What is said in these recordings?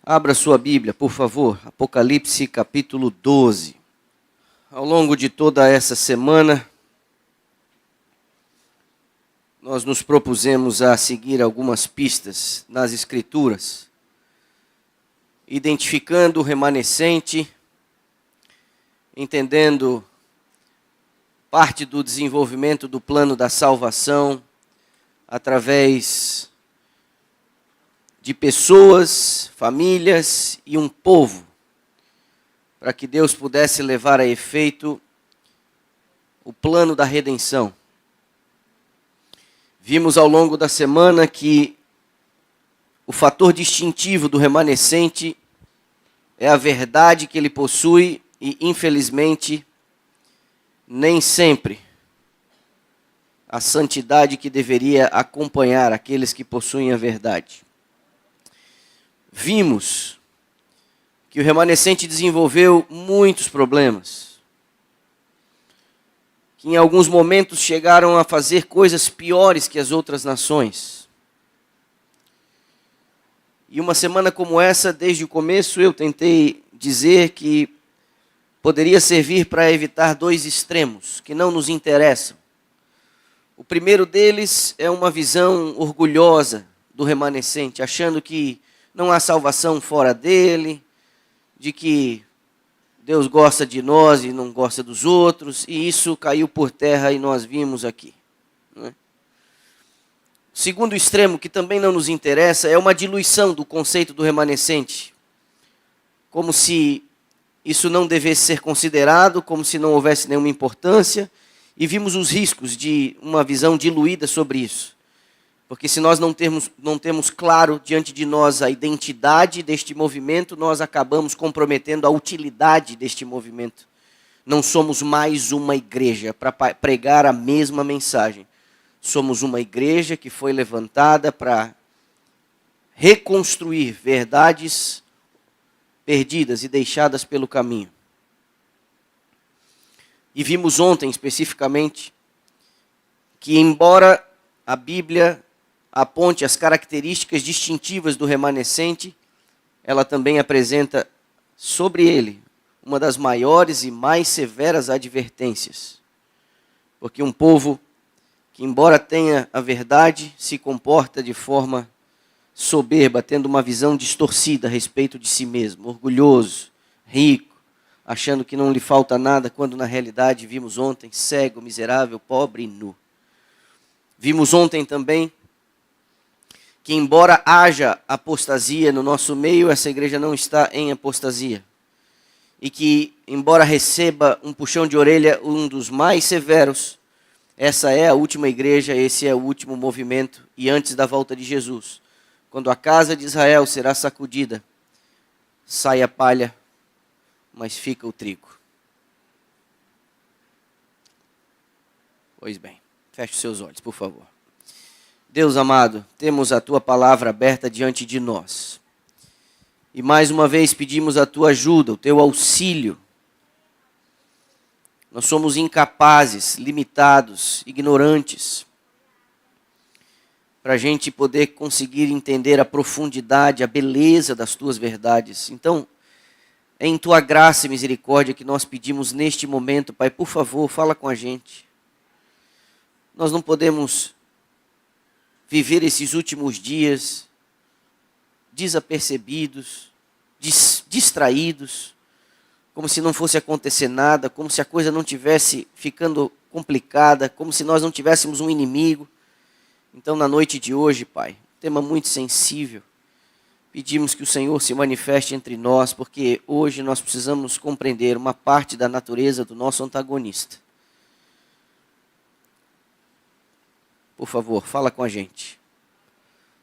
Abra sua Bíblia, por favor, Apocalipse capítulo 12. Ao longo de toda essa semana, nós nos propusemos a seguir algumas pistas nas Escrituras, identificando o remanescente, entendendo parte do desenvolvimento do plano da salvação através de pessoas, famílias e um povo, para que Deus pudesse levar a efeito o plano da redenção. Vimos ao longo da semana que o fator distintivo do remanescente é a verdade que ele possui e, infelizmente, nem sempre a santidade que deveria acompanhar aqueles que possuem a verdade. Vimos que o remanescente desenvolveu muitos problemas, que em alguns momentos chegaram a fazer coisas piores que as outras nações. E uma semana como essa, desde o começo, eu tentei dizer que poderia servir para evitar dois extremos que não nos interessam. O primeiro deles é uma visão orgulhosa do remanescente, achando que não há salvação fora dele, de que Deus gosta de nós e não gosta dos outros, e isso caiu por terra e nós vimos aqui. Não é? O segundo extremo, que também não nos interessa, é uma diluição do conceito do remanescente, como se isso não devesse ser considerado, como se não houvesse nenhuma importância, e vimos os riscos de uma visão diluída sobre isso. Porque se nós não temos claro diante de nós a identidade deste movimento, nós acabamos comprometendo a utilidade deste movimento. Não somos mais uma igreja para pregar a mesma mensagem. Somos uma igreja que foi levantada para reconstruir verdades perdidas e deixadas pelo caminho. E vimos ontem, especificamente, que embora a Bíblia aponte as características distintivas do remanescente, ela também apresenta sobre ele uma das maiores e mais severas advertências. Porque um povo que, embora tenha a verdade, se comporta de forma soberba, tendo uma visão distorcida a respeito de si mesmo, orgulhoso, rico, achando que não lhe falta nada, quando na realidade vimos ontem cego, miserável, pobre e nu. Vimos ontem também que embora haja apostasia no nosso meio, essa igreja não está em apostasia. E que, embora receba um puxão de orelha, um dos mais severos, essa é a última igreja, esse é o último movimento, e antes da volta de Jesus, quando a casa de Israel será sacudida, sai a palha, mas fica o trigo. Pois bem, feche os seus olhos, por favor. Deus amado, temos a Tua palavra aberta diante de nós. E mais uma vez pedimos a Tua ajuda, o Teu auxílio. Nós somos incapazes, limitados, ignorantes, para a gente poder conseguir entender a profundidade, a beleza das Tuas verdades. Então, é em Tua graça e misericórdia que nós pedimos neste momento, Pai, por favor, fala com a gente. Nós não podemos viver esses últimos dias desapercebidos, distraídos, como se não fosse acontecer nada, como se a coisa não tivesse ficando complicada, como se nós não tivéssemos um inimigo. Então, na noite de hoje, Pai, tema muito sensível, pedimos que o Senhor se manifeste entre nós, porque hoje nós precisamos compreender uma parte da natureza do nosso antagonista. Por favor, fala com a gente.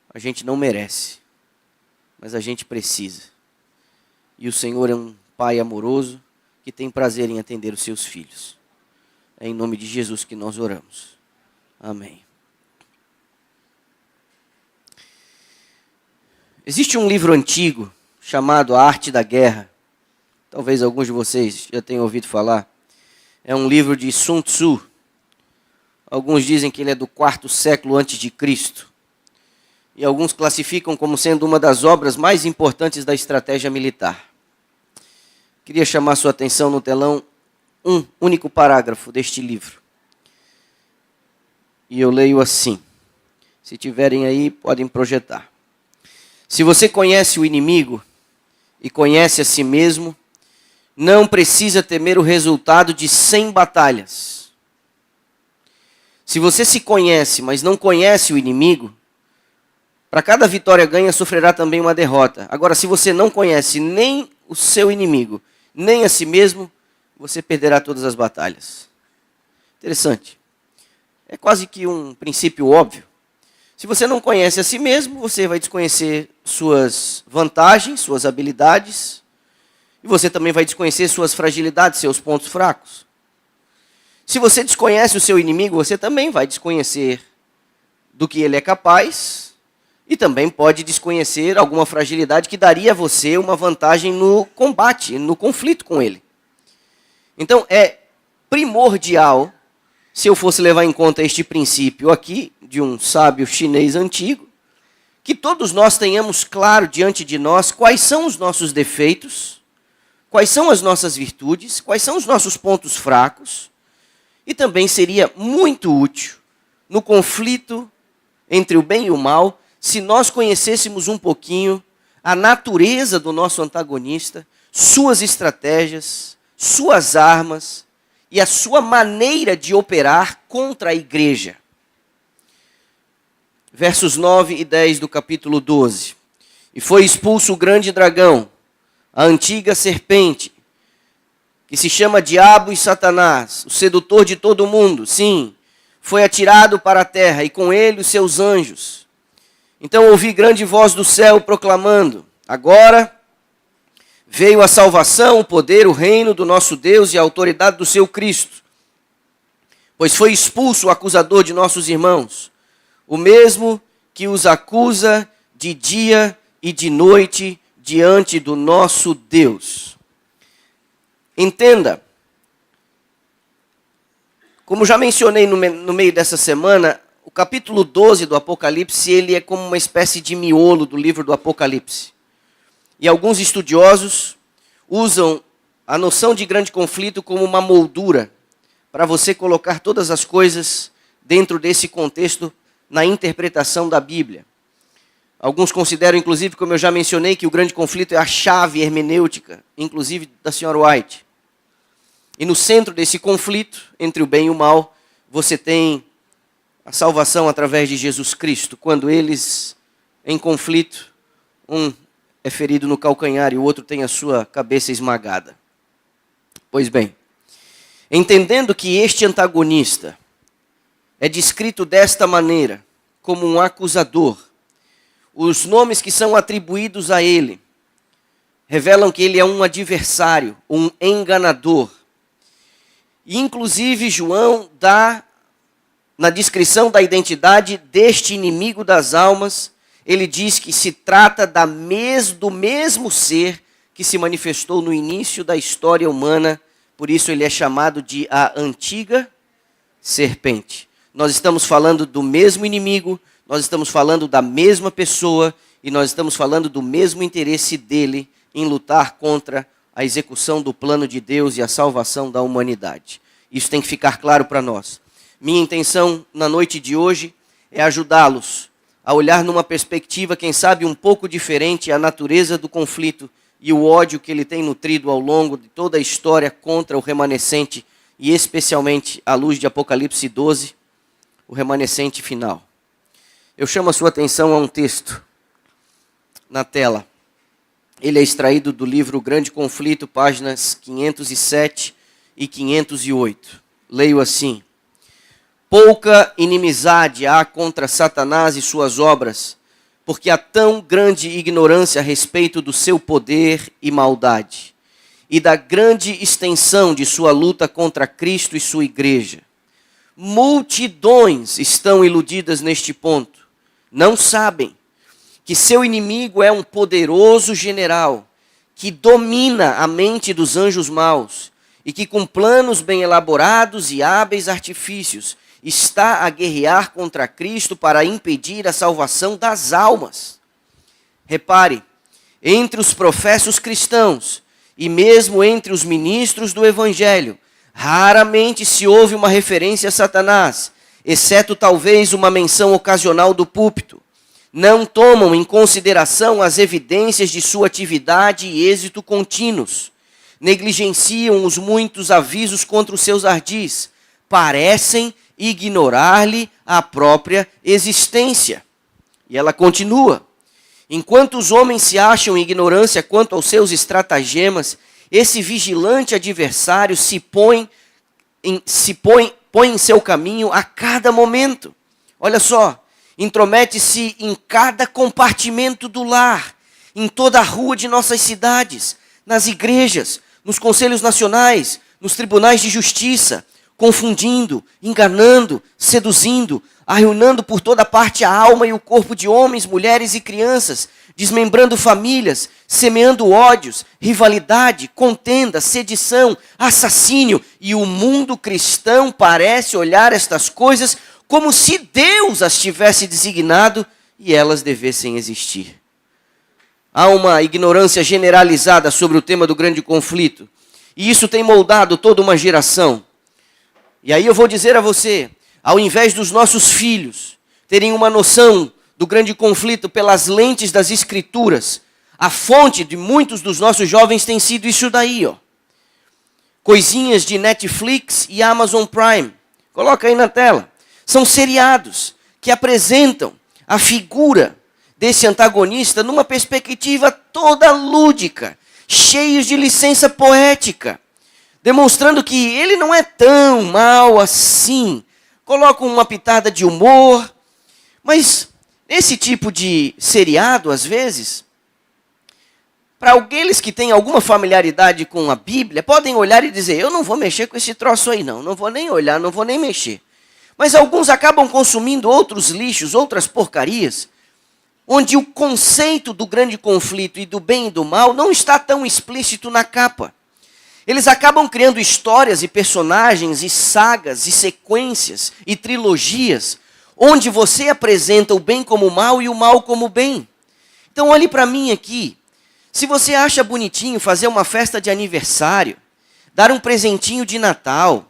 A gente não merece, mas a gente precisa. E o Senhor é um Pai amoroso que tem prazer em atender os seus filhos. É em nome de Jesus que nós oramos. Amém. Existe um livro antigo chamado A Arte da Guerra. Talvez alguns de vocês já tenham ouvido falar. É um livro de Sun Tzu. Alguns dizem que ele é do 4º século antes de Cristo. e alguns classificam como sendo uma das obras mais importantes da estratégia militar. Queria chamar sua atenção no telão um único parágrafo deste livro. E eu leio assim. Se tiverem aí, podem projetar. Se você conhece o inimigo e conhece a si mesmo, não precisa temer o resultado de 100 batalhas. Se você se conhece, mas não conhece o inimigo, para cada vitória ganha, sofrerá também uma derrota. Agora, se você não conhece nem o seu inimigo, nem a si mesmo, você perderá todas as batalhas. Interessante. É quase que um princípio óbvio. Se você não conhece a si mesmo, você vai desconhecer suas vantagens, suas habilidades, e você também vai desconhecer suas fragilidades, seus pontos fracos. Se você desconhece o seu inimigo, você também vai desconhecer do que ele é capaz, e também pode desconhecer alguma fragilidade que daria a você uma vantagem no combate, no conflito com ele. Então, é primordial, se eu fosse levar em conta este princípio aqui, de um sábio chinês antigo, que todos nós tenhamos claro diante de nós quais são os nossos defeitos, quais são as nossas virtudes, quais são os nossos pontos fracos, e também seria muito útil no conflito entre o bem e o mal, se nós conhecêssemos um pouquinho a natureza do nosso antagonista, suas estratégias, suas armas e a sua maneira de operar contra a igreja. Versos 9 e 10 do capítulo 12. E foi expulso o grande dragão, a antiga serpente, que se chama Diabo e Satanás, o sedutor de todo mundo. Sim, foi atirado para a terra, e com ele os seus anjos. Então ouvi grande voz do céu proclamando: agora veio a salvação, o poder, o reino do nosso Deus e a autoridade do seu Cristo. Pois foi expulso o acusador de nossos irmãos, o mesmo que os acusa de dia e de noite diante do nosso Deus. Entenda, como já mencionei no meio dessa semana, o capítulo 12 do Apocalipse, ele é como uma espécie de miolo do livro do Apocalipse. E alguns estudiosos usam a noção de grande conflito como uma moldura para você colocar todas as coisas dentro desse contexto na interpretação da Bíblia. Alguns consideram, inclusive, como eu já mencionei, que o grande conflito é a chave hermenêutica, inclusive da senhora White. E no centro desse conflito, entre o bem e o mal, você tem a salvação através de Jesus Cristo. Quando eles, em conflito, um é ferido no calcanhar e o outro tem a sua cabeça esmagada. Pois bem, entendendo que este antagonista é descrito desta maneira, como um acusador, os nomes que são atribuídos a ele revelam que ele é um adversário, um enganador. E, inclusive, João dá, na descrição da identidade deste inimigo das almas, ele diz que se trata do mesmo ser que se manifestou no início da história humana, por isso ele é chamado de a antiga serpente. Nós estamos falando do mesmo inimigo, nós estamos falando da mesma pessoa e nós estamos falando do mesmo interesse dele em lutar contra a execução do plano de Deus e a salvação da humanidade. Isso tem que ficar claro para nós. Minha intenção na noite de hoje é ajudá-los a olhar numa perspectiva, quem sabe, um pouco diferente a natureza do conflito e o ódio que ele tem nutrido ao longo de toda a história contra o remanescente e especialmente à luz de Apocalipse 12, o remanescente final. Eu chamo a sua atenção a um texto na tela. Ele é extraído do livro O Grande Conflito, páginas 507 e 508. Leio assim: pouca inimizade há contra Satanás e suas obras, porque há tão grande ignorância a respeito do seu poder e maldade, e da grande extensão de sua luta contra Cristo e sua igreja. Multidões estão iludidas neste ponto. Não sabem que seu inimigo é um poderoso general que domina a mente dos anjos maus e que com planos bem elaborados e hábeis artifícios está a guerrear contra Cristo para impedir a salvação das almas. Repare, entre os professos cristãos e mesmo entre os ministros do Evangelho, raramente se ouve uma referência a Satanás, exceto talvez uma menção ocasional do púlpito. Não tomam em consideração as evidências de sua atividade e êxito contínuos. Negligenciam os muitos avisos contra os seus ardis. Parecem ignorar-lhe a própria existência. E ela continua. Enquanto os homens se acham em ignorância quanto aos seus estratagemas, esse vigilante adversário põe em seu caminho a cada momento. Olha só. Intromete-se em cada compartimento do lar, em toda a rua de nossas cidades, nas igrejas, nos conselhos nacionais, nos tribunais de justiça, confundindo, enganando, seduzindo, arruinando por toda parte a alma e o corpo de homens, mulheres e crianças, desmembrando famílias, semeando ódios, rivalidade, contenda, sedição, assassínio. E o mundo cristão parece olhar estas coisas como se Deus as tivesse designado e elas devessem existir. Há uma ignorância generalizada sobre o tema do grande conflito. E isso tem moldado toda uma geração. E aí eu vou dizer a você, ao invés dos nossos filhos terem uma noção do grande conflito pelas lentes das Escrituras, a fonte de muitos dos nossos jovens tem sido isso daí, ó. Coisinhas de Netflix e Amazon Prime. Coloca aí na tela. São seriados que apresentam a figura desse antagonista numa perspectiva toda lúdica, cheios de licença poética, demonstrando que ele não é tão mal assim. Colocam uma pitada de humor, mas esse tipo de seriado, às vezes, para aqueles que têm alguma familiaridade com a Bíblia, podem olhar e dizer, eu não vou mexer com esse troço aí não vou nem olhar, não vou nem mexer. Mas alguns acabam consumindo outros lixos, outras porcarias, onde o conceito do grande conflito e do bem e do mal não está tão explícito na capa. Eles acabam criando histórias e personagens e sagas e sequências e trilogias, onde você apresenta o bem como mal e o mal como bem. Então olhe para mim aqui. Se você acha bonitinho fazer uma festa de aniversário, dar um presentinho de Natal,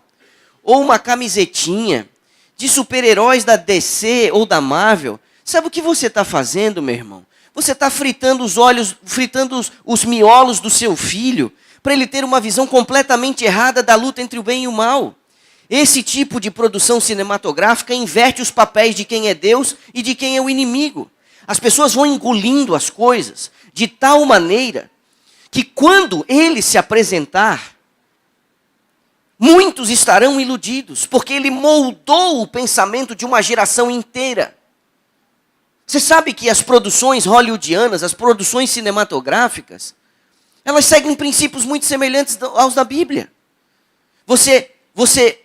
ou uma camisetinha de super-heróis da DC ou da Marvel, sabe o que você está fazendo, meu irmão? Você está fritando os miolos do seu filho, para ele ter uma visão completamente errada da luta entre o bem e o mal. Esse tipo de produção cinematográfica inverte os papéis de quem é Deus e de quem é o inimigo. As pessoas vão engolindo as coisas de tal maneira que quando ele se apresentar, muitos estarão iludidos, porque ele moldou o pensamento de uma geração inteira. Você sabe que as produções hollywoodianas, as produções cinematográficas, elas seguem princípios muito semelhantes aos da Bíblia. Você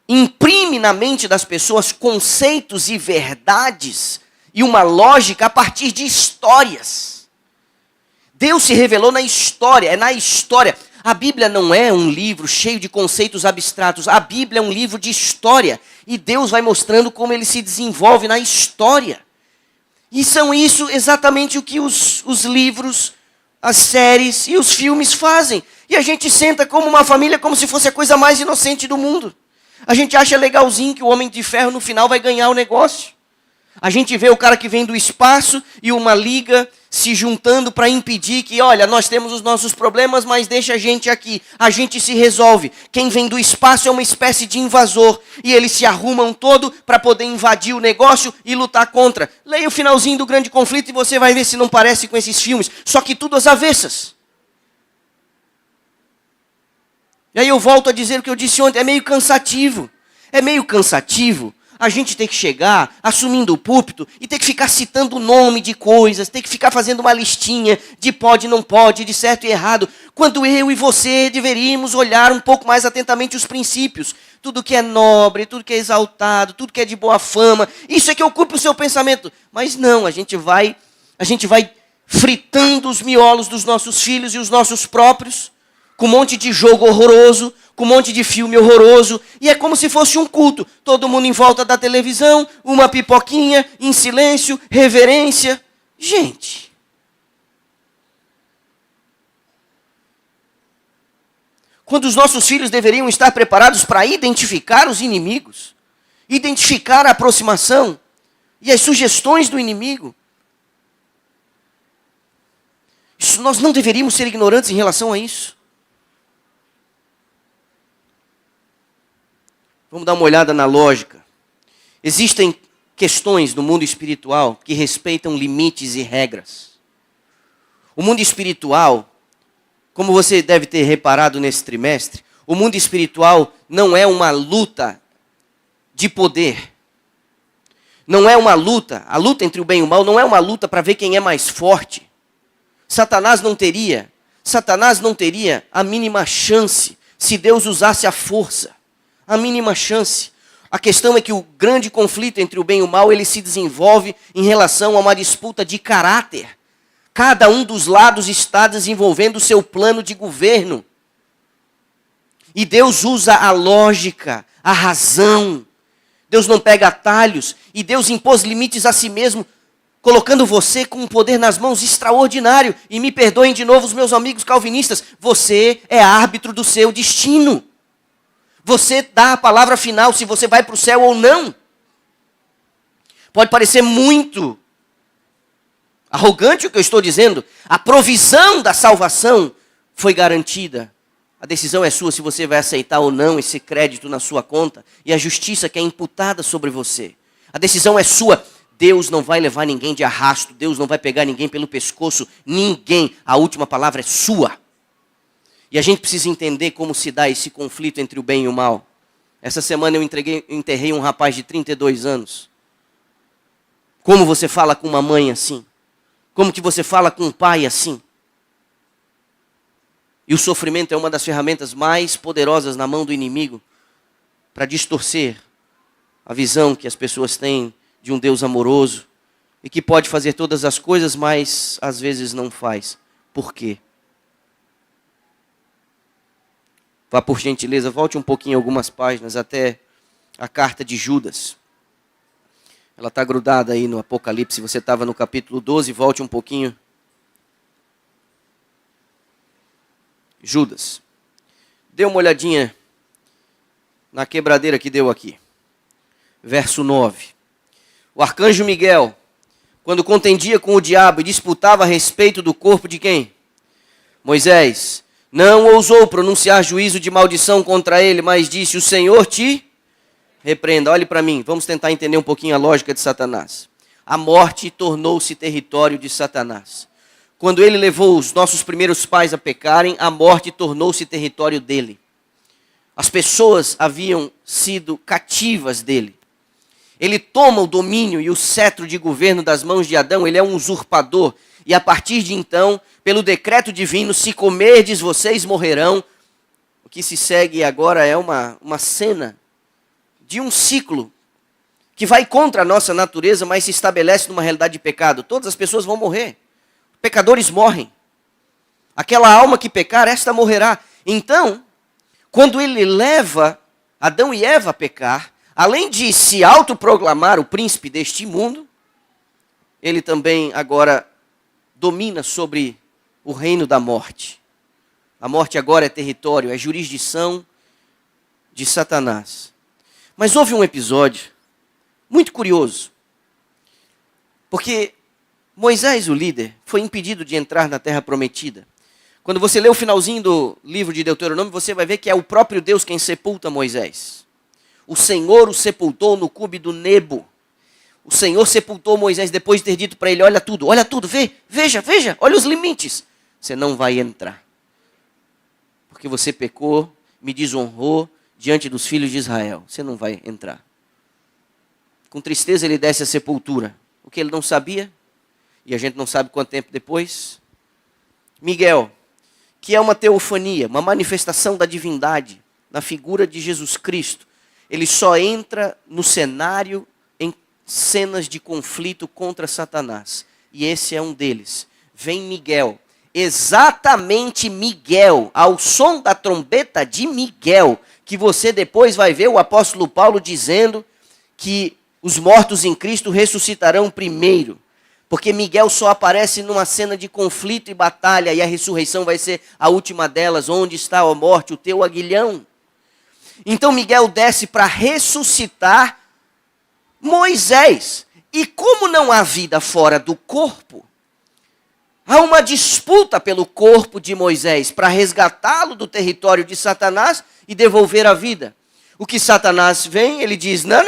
imprime na mente das pessoas conceitos e verdades e uma lógica a partir de histórias. Deus se revelou na história, é na história. A Bíblia não é um livro cheio de conceitos abstratos. A Bíblia é um livro de história. E Deus vai mostrando como ele se desenvolve na história. E são isso exatamente o que os livros, as séries e os filmes fazem. E a gente senta como uma família como se fosse a coisa mais inocente do mundo. A gente acha legalzinho que o Homem de Ferro no final vai ganhar o negócio. A gente vê o cara que vem do espaço e uma liga se juntando para impedir que, olha, nós temos os nossos problemas, mas deixa a gente aqui. A gente se resolve. Quem vem do espaço é uma espécie de invasor. E eles se arrumam todo para poder invadir o negócio e lutar contra. Leia o finalzinho do grande conflito e você vai ver se não parece com esses filmes. Só que tudo às avessas. E aí eu volto a dizer o que eu disse ontem. É meio cansativo. É meio cansativo a gente tem que chegar assumindo o púlpito e ter que ficar citando o nome de coisas, ter que ficar fazendo uma listinha de pode, não pode, de certo e errado, quando eu e você deveríamos olhar um pouco mais atentamente os princípios. Tudo que é nobre, tudo que é exaltado, tudo que é de boa fama, isso é que ocupa o seu pensamento. Mas não, a gente vai fritando os miolos dos nossos filhos e os nossos próprios, com um monte de jogo horroroso, com um monte de filme horroroso, e é como se fosse um culto. Todo mundo em volta da televisão, uma pipoquinha, em silêncio, reverência. Gente, quando os nossos filhos deveriam estar preparados para identificar os inimigos, identificar a aproximação e as sugestões do inimigo. Nós não deveríamos ser ignorantes em relação a isso. Vamos dar uma olhada na lógica. Existem questões no mundo espiritual que respeitam limites e regras. O mundo espiritual, como você deve ter reparado nesse trimestre, o mundo espiritual não é uma luta de poder. Não é uma luta, a luta entre o bem e o mal não é uma luta para ver quem é mais forte. Satanás não teria a mínima chance se Deus usasse a força. A mínima chance. A questão é que o grande conflito entre o bem e o mal, ele se desenvolve em relação a uma disputa de caráter. Cada um dos lados está desenvolvendo o seu plano de governo. E Deus usa a lógica, a razão. Deus não pega atalhos. E Deus impôs limites a si mesmo, colocando você com um poder nas mãos extraordinário. E me perdoem de novo os meus amigos calvinistas. Você é árbitro do seu destino. Você dá a palavra final se você vai para o céu ou não. Pode parecer muito arrogante o que eu estou dizendo. A provisão da salvação foi garantida. A decisão é sua se você vai aceitar ou não esse crédito na sua conta e a justiça que é imputada sobre você. A decisão é sua. Deus não vai levar ninguém de arrasto. Deus não vai pegar ninguém pelo pescoço. Ninguém. A última palavra é sua. E a gente precisa entender como se dá esse conflito entre o bem e o mal. Essa semana eu enterrei um rapaz de 32 anos. Como você fala com uma mãe assim? Como que você fala com um pai assim? E o sofrimento é uma das ferramentas mais poderosas na mão do inimigo para distorcer a visão que as pessoas têm de um Deus amoroso e que pode fazer todas as coisas, mas às vezes não faz. Por quê? Vá, por gentileza, volte um pouquinho algumas páginas até a carta de Judas. Ela está grudada aí no Apocalipse. Você estava no capítulo 12, volte um pouquinho. Judas. Dê uma olhadinha na quebradeira que deu aqui. Verso 9. O arcanjo Miguel, quando contendia com o diabo e disputava a respeito do corpo de quem? Moisés. Não ousou pronunciar juízo de maldição contra ele, mas disse, o Senhor te repreenda. Olhe para mim, vamos tentar entender um pouquinho a lógica de Satanás. A morte tornou-se território de Satanás. Quando ele levou os nossos primeiros pais a pecarem, a morte tornou-se território dele. As pessoas haviam sido cativas dele. Ele toma o domínio e o cetro de governo das mãos de Adão, ele é um usurpador. E a partir de então, pelo decreto divino, se comerdes, vocês morrerão. O que se segue agora é uma cena de um ciclo que vai contra a nossa natureza, mas se estabelece numa realidade de pecado. Todas as pessoas vão morrer. Pecadores morrem. Aquela alma que pecar, esta morrerá. Então, quando ele leva Adão e Eva a pecar, além de se autoproclamar o príncipe deste mundo, ele também agora domina sobre o reino da morte. A morte agora é território, é jurisdição de Satanás. Mas houve um episódio muito curioso, porque Moisés, o líder, foi impedido de entrar na terra prometida. Quando você lê o finalzinho do livro de Deuteronômio, você vai ver que é o próprio Deus quem sepulta Moisés. O Senhor o sepultou no cume do Nebo. O Senhor sepultou Moisés depois de ter dito para ele, olha tudo, veja, olha os limites. Você não vai entrar. Porque você pecou, me desonrou diante dos filhos de Israel. Você não vai entrar. Com tristeza ele desce à sepultura. O que ele não sabia, e a gente não sabe quanto tempo depois, Miguel, que é uma teofania, uma manifestação da divindade, na figura de Jesus Cristo, ele só entra no cenário em cenas de conflito contra Satanás. E esse é um deles. Vem Miguel, exatamente Miguel, ao som da trombeta de Miguel, que você depois vai ver o apóstolo Paulo dizendo que os mortos em Cristo ressuscitarão primeiro. Porque Miguel só aparece numa cena de conflito e batalha, e a ressurreição vai ser a última delas. Onde está, ó morte, o teu aguilhão? Então Miguel desce para ressuscitar Moisés. E como não há vida fora do corpo, há uma disputa pelo corpo de Moisés para resgatá-lo do território de Satanás e devolver a vida. O que Satanás vem, ele diz, não.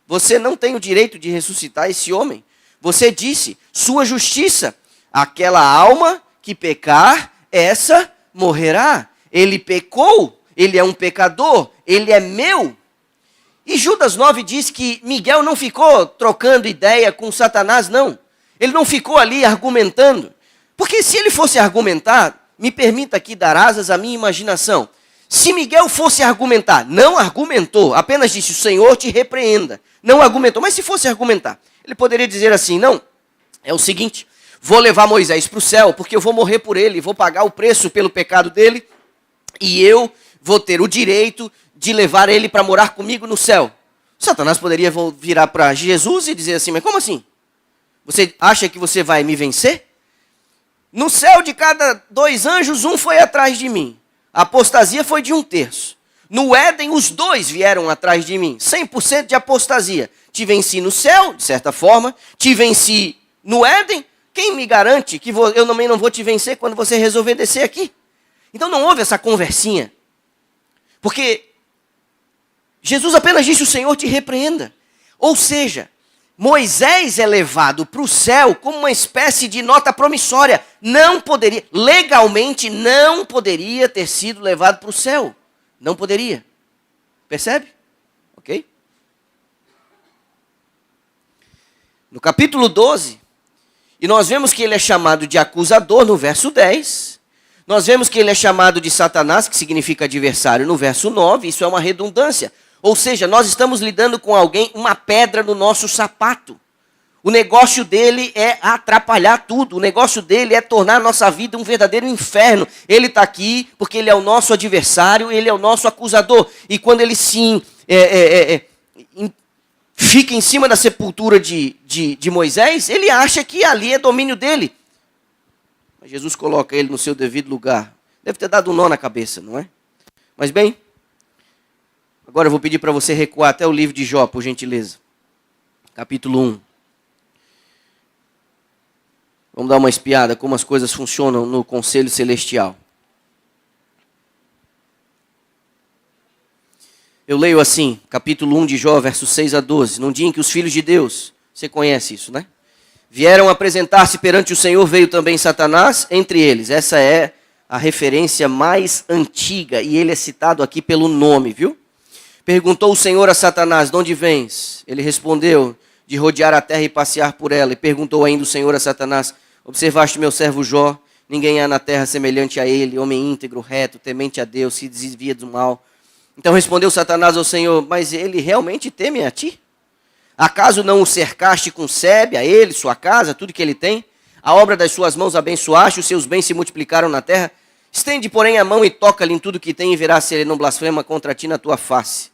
Você não tem o direito de ressuscitar esse homem. Você disse, sua justiça, aquela alma que pecar, essa morrerá. Ele pecou, ele é um pecador, ele é meu. E Judas 9 diz que Miguel não ficou trocando ideia com Satanás, não. Ele não ficou ali argumentando. Porque se ele fosse argumentar, me permita aqui dar asas à minha imaginação. Se Miguel fosse argumentar, não argumentou, apenas disse, o Senhor te repreenda. Não argumentou, mas se fosse argumentar, ele poderia dizer assim, não, é o seguinte, vou levar Moisés para o céu, porque eu vou morrer por ele, vou pagar o preço pelo pecado dele, e eu vou ter o direito de levar ele para morar comigo no céu. Satanás poderia virar para Jesus e dizer assim, mas como assim? Você acha que você vai me vencer? No céu de cada 2 anjos, um foi atrás de mim. A apostasia foi de 1/3. No Éden, os 2 vieram atrás de mim. 100% de apostasia. Te venci no céu, de certa forma. Te venci no Éden. Quem me garante que eu também não vou te vencer quando você resolver descer aqui? Então não houve essa conversinha. Porque Jesus apenas disse, o Senhor te repreenda. Ou seja, Moisés é levado para o céu como uma espécie de nota promissória. Não poderia, legalmente não poderia ter sido levado para o céu. Não poderia. Percebe? Ok? No capítulo 12, e nós vemos que ele é chamado de acusador no verso 10. Nós vemos que ele é chamado de Satanás, que significa adversário, no verso 9. Isso é uma redundância. Ou seja, nós estamos lidando com alguém, uma pedra no nosso sapato. O negócio dele é atrapalhar tudo. O negócio dele é tornar a nossa vida um verdadeiro inferno. Ele está aqui porque ele é o nosso adversário, ele é o nosso acusador. E quando ele fica em cima da sepultura de Moisés, ele acha que ali é domínio dele. Mas Jesus coloca ele no seu devido lugar. Deve ter dado um nó na cabeça, não é? Mas bem, agora eu vou pedir para você recuar até o livro de Jó, por gentileza. Capítulo 1. Vamos dar uma espiada como as coisas funcionam no conselho celestial. Eu leio assim, capítulo 1 de Jó, versos 6 a 12. Num dia em que os filhos de Deus, você conhece isso, né? Vieram apresentar-se perante o Senhor, veio também Satanás entre eles. Essa é a referência mais antiga e ele é citado aqui pelo nome, viu? Perguntou o Senhor a Satanás, de onde vens? Ele respondeu, de rodear a terra e passear por ela. E perguntou ainda o Senhor a Satanás, observaste meu servo Jó? Ninguém há na terra semelhante a ele, homem íntegro, reto, temente a Deus, que desvia do mal. Então respondeu Satanás ao Senhor, mas ele realmente teme a ti? Acaso não o cercaste com sebe, a ele, sua casa, tudo que ele tem? A obra das suas mãos abençoaste, os seus bens se multiplicaram na terra? Estende, porém, a mão e toca-lhe em tudo que tem, e verás se ele não blasfema contra ti na tua face.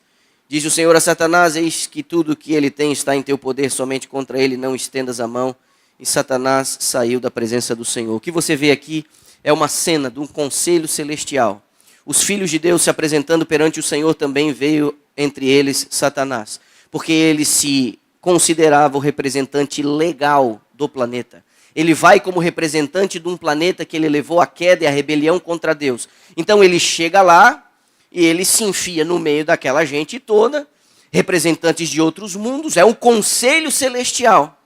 Diz o Senhor a Satanás, eis que tudo que ele tem está em teu poder, somente contra ele não estendas a mão. E Satanás saiu da presença do Senhor. O que você vê aqui é uma cena de um conselho celestial. Os filhos de Deus se apresentando perante o Senhor, também veio entre eles Satanás. Porque ele se considerava o representante legal do planeta. Ele vai como representante de um planeta que ele levou à queda e à rebelião contra Deus. Então ele chega lá e ele se enfia no meio daquela gente toda, representantes de outros mundos, é um conselho celestial.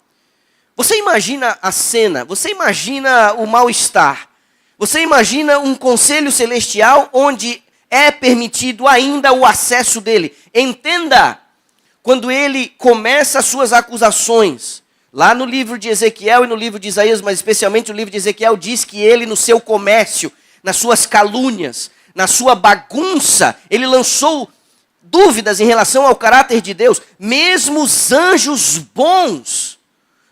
Você imagina a cena, você imagina o mal-estar, você imagina um conselho celestial onde é permitido ainda o acesso dele. Entenda, quando ele começa as suas acusações, lá no livro de Ezequiel e no livro de Isaías, mas especialmente no livro de Ezequiel, diz que ele no seu comércio, nas suas calúnias, na sua bagunça, ele lançou dúvidas em relação ao caráter de Deus. Mesmo os anjos bons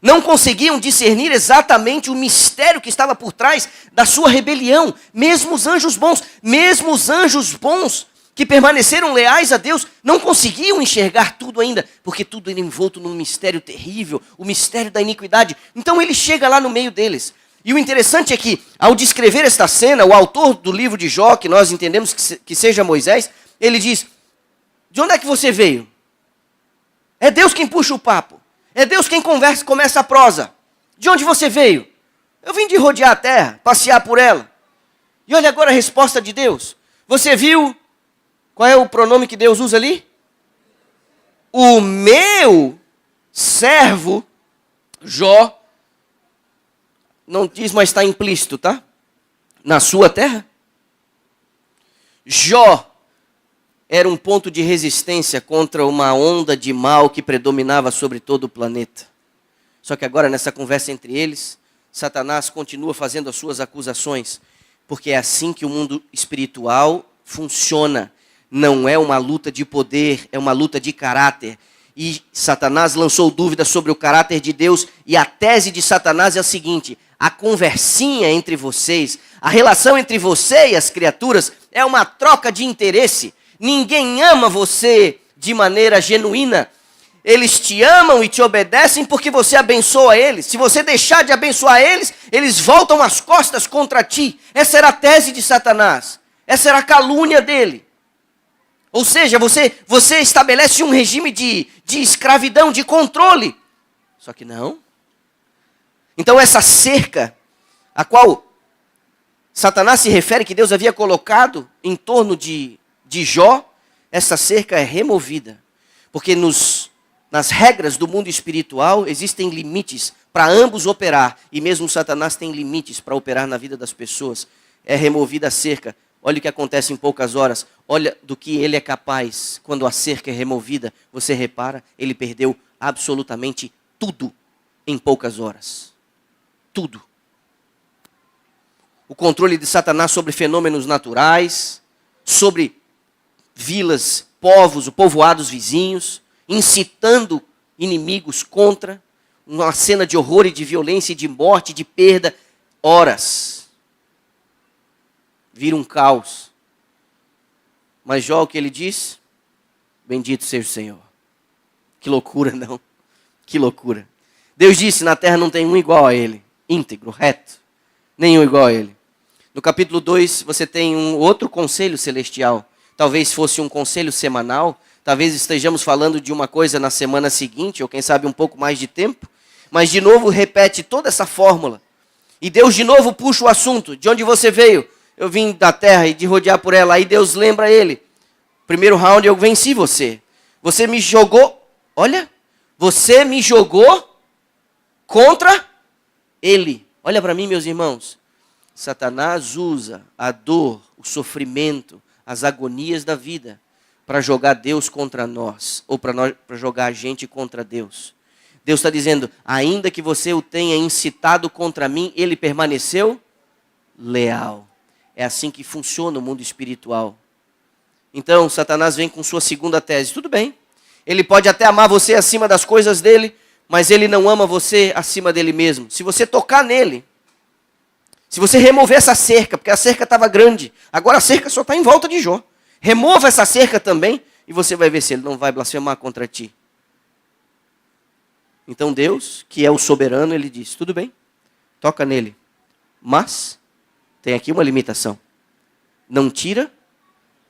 não conseguiam discernir exatamente o mistério que estava por trás da sua rebelião. Mesmo os anjos bons que permaneceram leais a Deus, não conseguiam enxergar tudo ainda, porque tudo era envolto num mistério terrível, o mistério da iniquidade. Então ele chega lá no meio deles. E o interessante é que, ao descrever esta cena, o autor do livro de Jó, que nós entendemos que seja Moisés, ele diz: de onde é que você veio? É Deus quem puxa o papo. É Deus quem começa a prosa. De onde você veio? Eu vim de rodear a terra, passear por ela. E olha agora a resposta de Deus. Você viu? Qual é o pronome que Deus usa ali? O meu servo Jó. Não diz, mas está implícito, tá? Na sua terra. Jó era um ponto de resistência contra uma onda de mal que predominava sobre todo o planeta. Só que agora, nessa conversa entre eles, Satanás continua fazendo as suas acusações, porque é assim que o mundo espiritual funciona. Não é uma luta de poder, é uma luta de caráter. E Satanás lançou dúvidas sobre o caráter de Deus, e a tese de Satanás é a seguinte: a conversinha entre vocês, a relação entre você e as criaturas é uma troca de interesse. Ninguém ama você de maneira genuína. Eles te amam e te obedecem porque você abençoa eles. Se você deixar de abençoar eles, eles voltam as costas contra ti. Essa era a tese de Satanás. Essa era a calúnia dele. Ou seja, você estabelece um regime de escravidão, de controle. Só que não. Então essa cerca, a qual Satanás se refere que Deus havia colocado em torno de Jó, essa cerca é removida. Porque nas regras do mundo espiritual existem limites para ambos operar. E mesmo Satanás tem limites para operar na vida das pessoas. É removida a cerca. Olha o que acontece em poucas horas. Olha do que ele é capaz. Quando a cerca é removida, você repara, ele perdeu absolutamente tudo em poucas horas. Tudo. O controle de Satanás sobre fenômenos naturais, sobre vilas, povos, povoados vizinhos, incitando inimigos contra, uma cena de horror e de violência e de morte, de perda, horas. Vira um caos. Mas Jó, o que ele diz? Bendito seja o Senhor. Que loucura, não? Que loucura. Deus disse, na terra não tem um igual a ele, íntegro, reto, nenhum igual a ele. No capítulo 2, você tem um outro conselho celestial. Talvez fosse um conselho semanal, talvez estejamos falando de uma coisa na semana seguinte, ou quem sabe um pouco mais de tempo, mas de novo repete toda essa fórmula. E Deus de novo puxa o assunto, de onde você veio? Eu vim da terra e de rodear por ela. Aí Deus lembra ele, primeiro round eu venci você. Você me jogou, olha, você me jogou contra ele. Olha para mim, meus irmãos. Satanás usa a dor, o sofrimento, as agonias da vida para jogar Deus contra nós, ou para jogar a gente contra Deus. Deus está dizendo, ainda que você o tenha incitado contra mim, ele permaneceu leal. É assim que funciona o mundo espiritual. Então, Satanás vem com sua segunda tese. Tudo bem, ele pode até amar você acima das coisas dele, mas ele não ama você acima dele mesmo. Se você tocar nele, se você remover essa cerca, porque a cerca estava grande, agora a cerca só está em volta de Jó. Remova essa cerca também e você vai ver se ele não vai blasfemar contra ti. Então Deus, que é o soberano, ele diz, tudo bem, toca nele. Mas tem aqui uma limitação. Não tira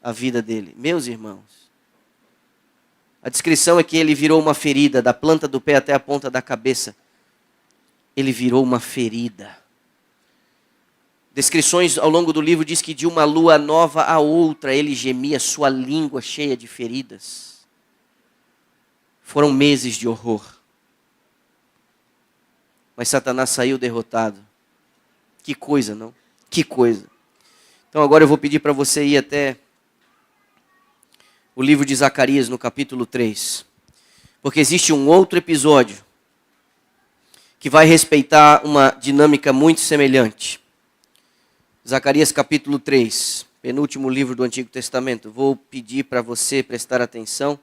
a vida dele. Meus irmãos, a descrição é que ele virou uma ferida, da planta do pé até a ponta da cabeça. Ele virou uma ferida. Descrições ao longo do livro diz que de uma lua nova a outra ele gemia, sua língua cheia de feridas. Foram meses de horror. Mas Satanás saiu derrotado. Que coisa, não? Que coisa. Então agora eu vou pedir para você ir até o livro de Zacarias, no capítulo 3. Porque existe um outro episódio que vai respeitar uma dinâmica muito semelhante. Zacarias capítulo 3, penúltimo livro do Antigo Testamento. Vou pedir para você prestar atenção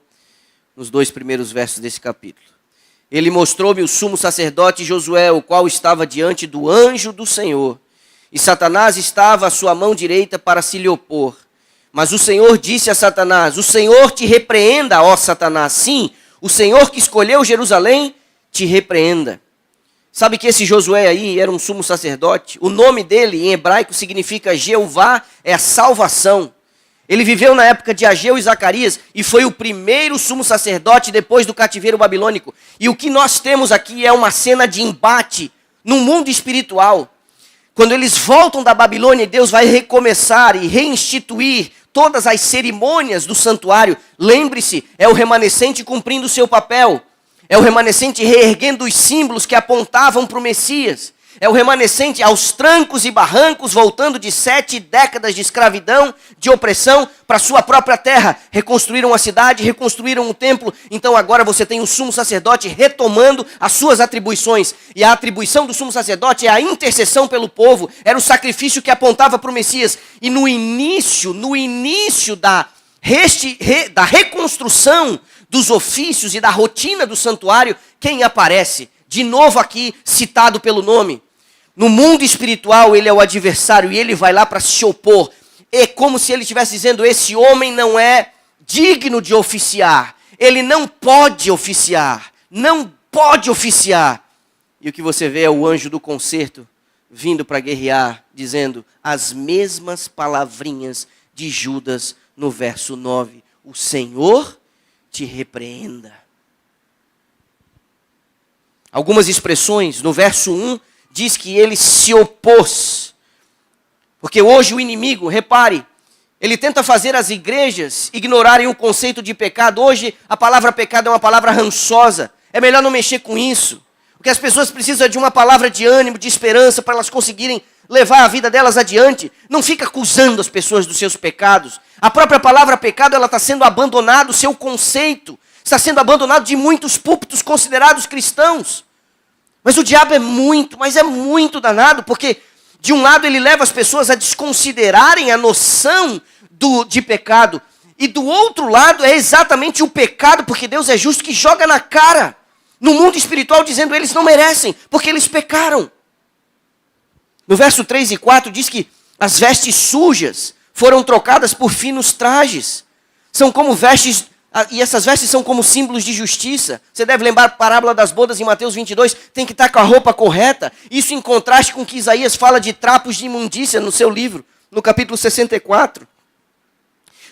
nos 2 primeiros versos desse capítulo. Ele mostrou-me o sumo sacerdote Josué, o qual estava diante do anjo do Senhor. E Satanás estava à sua mão direita para se lhe opor. Mas o Senhor disse a Satanás: o Senhor te repreenda, ó Satanás. Sim, o Senhor que escolheu Jerusalém te repreenda. Sabe que esse Josué aí era um sumo sacerdote? O nome dele em hebraico significa Jeová é a salvação. Ele viveu na época de Ageu e Zacarias e foi o primeiro sumo sacerdote depois do cativeiro babilônico. E o que nós temos aqui é uma cena de embate no mundo espiritual. Quando eles voltam da Babilônia, Deus vai recomeçar e reinstituir todas as cerimônias do santuário. Lembre-se, é o remanescente cumprindo o seu papel. É o remanescente reerguendo os símbolos que apontavam para o Messias. É o remanescente aos trancos e barrancos, voltando de 7 décadas de escravidão, de opressão, para sua própria terra. Reconstruíram a cidade, reconstruíram o templo. Então agora você tem o sumo sacerdote retomando as suas atribuições. E a atribuição do sumo sacerdote é a intercessão pelo povo. Era o sacrifício que apontava para o Messias. E no início da reconstrução dos ofícios e da rotina do santuário, quem aparece? De novo aqui, citado pelo nome. No mundo espiritual, ele é o adversário e ele vai lá para se opor. É como se ele estivesse dizendo: esse homem não é digno de oficiar. Ele não pode oficiar. Não pode oficiar. E o que você vê é o anjo do concerto vindo para guerrear, dizendo as mesmas palavrinhas de Judas no verso 9. O Senhor te repreenda. Algumas expressões, no verso 1, diz que ele se opôs. Porque hoje o inimigo, repare, ele tenta fazer as igrejas ignorarem o conceito de pecado. Hoje a palavra pecado é uma palavra rançosa. É melhor não mexer com isso. Porque as pessoas precisam de uma palavra de ânimo, de esperança, para elas conseguirem levar a vida delas adiante. Não fica acusando as pessoas dos seus pecados. A própria palavra pecado, ela está sendo abandonada, o seu conceito está sendo abandonado de muitos púlpitos considerados cristãos. Mas o diabo é muito danado, porque de um lado ele leva as pessoas a desconsiderarem a noção de pecado, e do outro lado é exatamente o pecado, porque Deus é justo, que joga na cara, no mundo espiritual, dizendo eles não merecem, porque eles pecaram. No verso 3 e 4 diz que as vestes sujas foram trocadas por finos trajes. São como vestes, e essas vestes são como símbolos de justiça. Você deve lembrar a parábola das bodas em Mateus 22, tem que estar com a roupa correta. Isso em contraste com o que Isaías fala de trapos de imundícia no seu livro, no capítulo 64.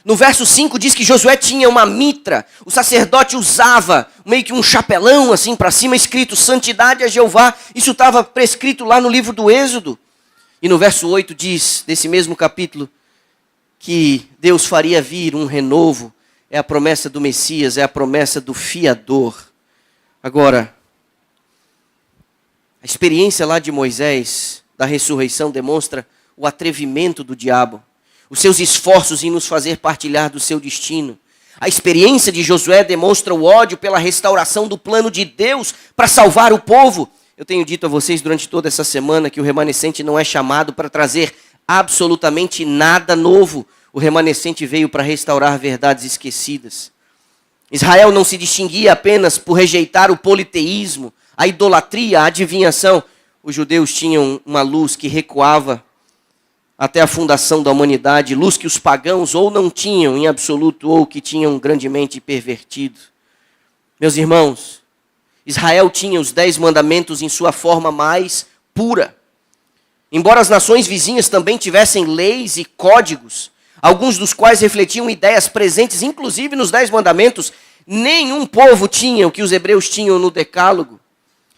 No verso 5 diz que Josué tinha uma mitra, o sacerdote usava meio que um chapelão assim para cima, escrito santidade a Jeová. Isso estava prescrito lá no livro do Êxodo. E no verso 8 diz, desse mesmo capítulo, que Deus faria vir um renovo. É a promessa do Messias, é a promessa do fiador. Agora, a experiência lá de Moisés, da ressurreição, demonstra o atrevimento do diabo. Os seus esforços em nos fazer partilhar do seu destino. A experiência de Josué demonstra o ódio pela restauração do plano de Deus para salvar o povo. Eu tenho dito a vocês durante toda essa semana que o remanescente não é chamado para trazer absolutamente nada novo. O remanescente veio para restaurar verdades esquecidas. Israel não se distinguia apenas por rejeitar o politeísmo, a idolatria, a adivinhação. Os judeus tinham uma luz que recuava até a fundação da humanidade, luz que os pagãos ou não tinham em absoluto ou que tinham grandemente pervertido. Meus irmãos, Israel tinha os 10 mandamentos em sua forma mais pura. Embora as nações vizinhas também tivessem leis e códigos, alguns dos quais refletiam ideias presentes, inclusive nos 10 mandamentos, nenhum povo tinha o que os hebreus tinham no Decálogo.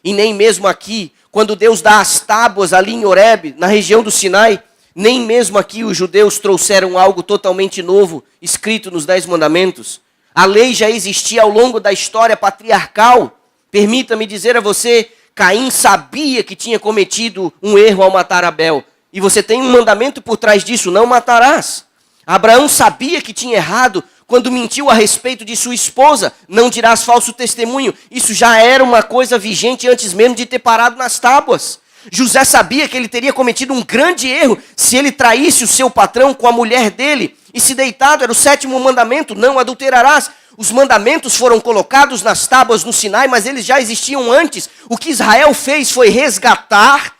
E nem mesmo aqui, quando Deus dá as tábuas ali em Horebe, na região do Sinai, nem mesmo aqui os judeus trouxeram algo totalmente novo, escrito nos 10 mandamentos. A lei já existia ao longo da história patriarcal. Permita-me dizer a você, Caim sabia que tinha cometido um erro ao matar Abel. E você tem um mandamento por trás disso, não matarás. Abraão sabia que tinha errado quando mentiu a respeito de sua esposa, não dirás falso testemunho. Isso já era uma coisa vigente antes mesmo de ter parado nas tábuas. José sabia que ele teria cometido um grande erro se ele traísse o seu patrão com a mulher dele e se deitado. Era o 7º mandamento, não adulterarás. Os mandamentos foram colocados nas tábuas no Sinai, mas eles já existiam antes. O que Israel fez foi resgatar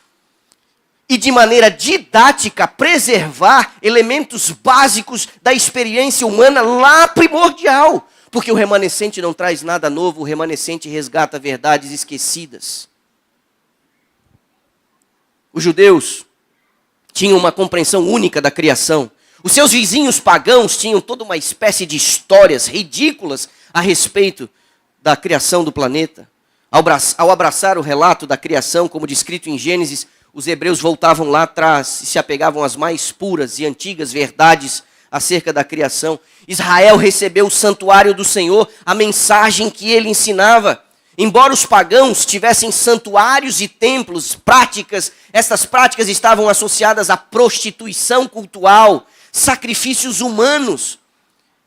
e de maneira didática preservar elementos básicos da experiência humana lá primordial. Porque o remanescente não traz nada novo, o remanescente resgata verdades esquecidas. Os judeus tinham uma compreensão única da criação. Os seus vizinhos pagãos tinham toda uma espécie de histórias ridículas a respeito da criação do planeta. Ao abraçar o relato da criação, como descrito em Gênesis, os hebreus voltavam lá atrás e se apegavam às mais puras e antigas verdades acerca da criação. Israel recebeu o santuário do Senhor, a mensagem que ele ensinava. Embora os pagãos tivessem santuários e templos, práticas, essas práticas estavam associadas à prostituição cultural, sacrifícios humanos.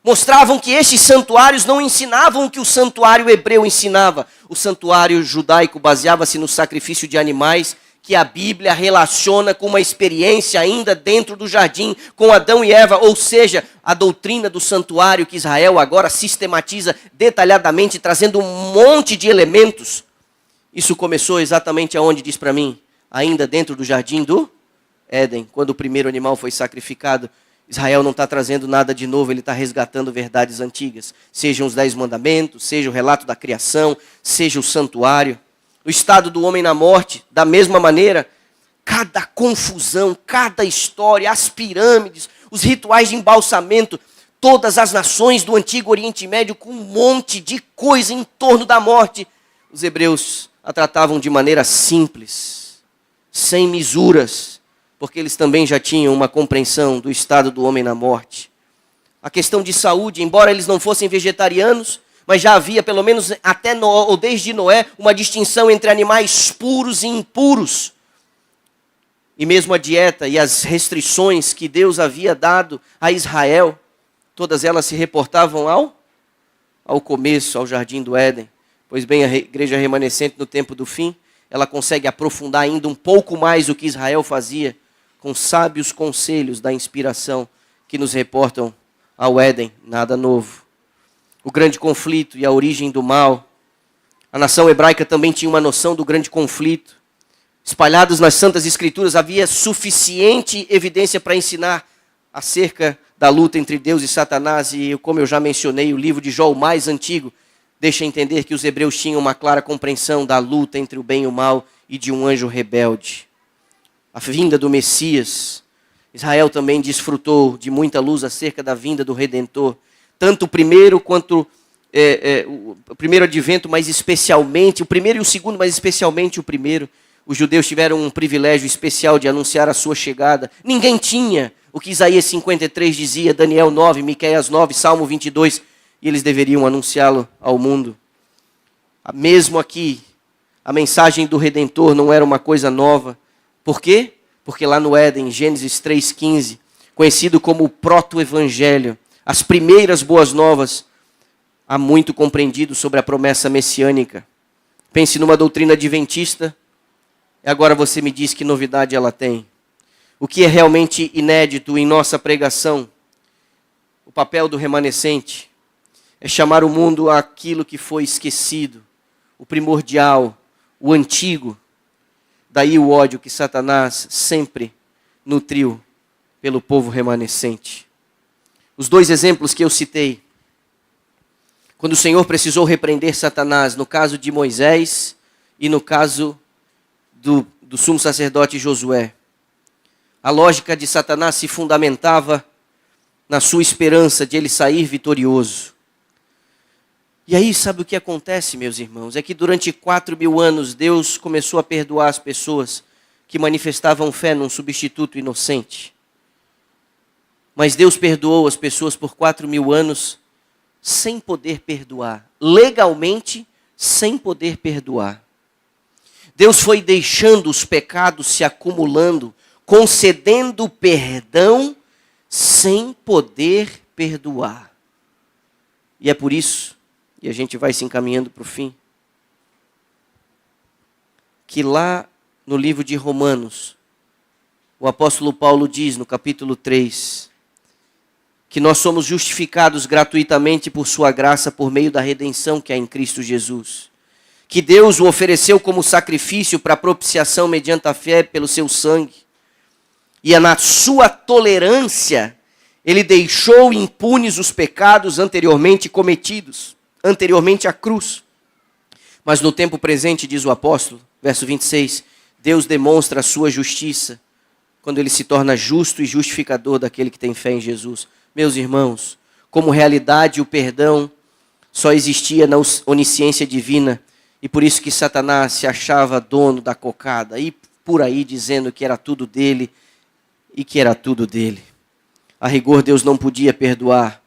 Mostravam que estes santuários não ensinavam o que o santuário hebreu ensinava. O santuário judaico baseava-se no sacrifício de animais, que a Bíblia relaciona com uma experiência ainda dentro do jardim com Adão e Eva, ou seja, a doutrina do santuário que Israel agora sistematiza detalhadamente, trazendo um monte de elementos. Isso começou exatamente aonde, diz para mim? Ainda dentro do jardim do Éden, quando o primeiro animal foi sacrificado. Israel não está trazendo nada de novo, ele está resgatando verdades antigas. Sejam os 10 mandamentos, seja o relato da criação, seja o santuário. O estado do homem na morte, da mesma maneira, cada confusão, cada história, as pirâmides, os rituais de embalsamento, todas as nações do antigo Oriente Médio com um monte de coisa em torno da morte. Os hebreus a tratavam de maneira simples, sem misuras, porque eles também já tinham uma compreensão do estado do homem na morte. A questão de saúde, embora eles não fossem vegetarianos, mas já havia, pelo menos até Noé, ou desde Noé, uma distinção entre animais puros e impuros. E mesmo a dieta e as restrições que Deus havia dado a Israel, todas elas se reportavam ao começo, ao jardim do Éden. Pois bem, a igreja remanescente no tempo do fim, ela consegue aprofundar ainda um pouco mais o que Israel fazia, com sábios conselhos da inspiração que nos reportam ao Éden, nada novo. O grande conflito e a origem do mal. A nação hebraica também tinha uma noção do grande conflito. Espalhados nas Santas Escrituras, havia suficiente evidência para ensinar acerca da luta entre Deus e Satanás. E, como eu já mencionei, o livro de Jó, o mais antigo, deixa entender que os hebreus tinham uma clara compreensão da luta entre o bem e o mal e de um anjo rebelde. A vinda do Messias. Israel também desfrutou de muita luz acerca da vinda do Redentor. Tanto o primeiro quanto o primeiro advento, mas especialmente, o primeiro e o segundo, mas especialmente o primeiro. Os judeus tiveram um privilégio especial de anunciar a sua chegada. Ninguém tinha o que Isaías 53 dizia, Daniel 9, Miqueias 9, Salmo 22, e eles deveriam anunciá-lo ao mundo. Mesmo aqui, a mensagem do Redentor não era uma coisa nova. Por quê? Porque lá no Éden, Gênesis 3,15, conhecido como o proto-evangelho, as primeiras boas novas, há muito compreendido sobre a promessa messiânica. Pense numa doutrina adventista, e agora você me diz que novidade ela tem. O que é realmente inédito em nossa pregação, o papel do remanescente, é chamar o mundo àquilo que foi esquecido, o primordial, o antigo. Daí o ódio que Satanás sempre nutriu pelo povo remanescente. Os 2 exemplos que eu citei, quando o Senhor precisou repreender Satanás, no caso de Moisés e no caso do sumo sacerdote Josué, a lógica de Satanás se fundamentava na sua esperança de ele sair vitorioso. E aí, sabe o que acontece, meus irmãos? É que durante 4.000 anos, Deus começou a perdoar as pessoas que manifestavam fé num substituto inocente. Mas Deus perdoou as pessoas por 4.000 anos sem poder perdoar. Legalmente, sem poder perdoar. Deus foi deixando os pecados se acumulando, concedendo perdão sem poder perdoar. E é por isso, e a gente vai se encaminhando para o fim, que lá no livro de Romanos, o apóstolo Paulo diz no capítulo 3, que nós somos justificados gratuitamente por sua graça, por meio da redenção que há em Cristo Jesus. Que Deus o ofereceu como sacrifício para propiciação mediante a fé pelo seu sangue. E na sua tolerância, ele deixou impunes os pecados anteriormente cometidos, anteriormente à cruz. Mas no tempo presente, diz o apóstolo, verso 26, Deus demonstra a sua justiça, quando ele se torna justo e justificador daquele que tem fé em Jesus. Meus irmãos, como realidade o perdão só existia na onisciência divina, e por isso que Satanás se achava dono da cocada, e por aí dizendo que era tudo dele e que era tudo dele. A rigor Deus não podia perdoar,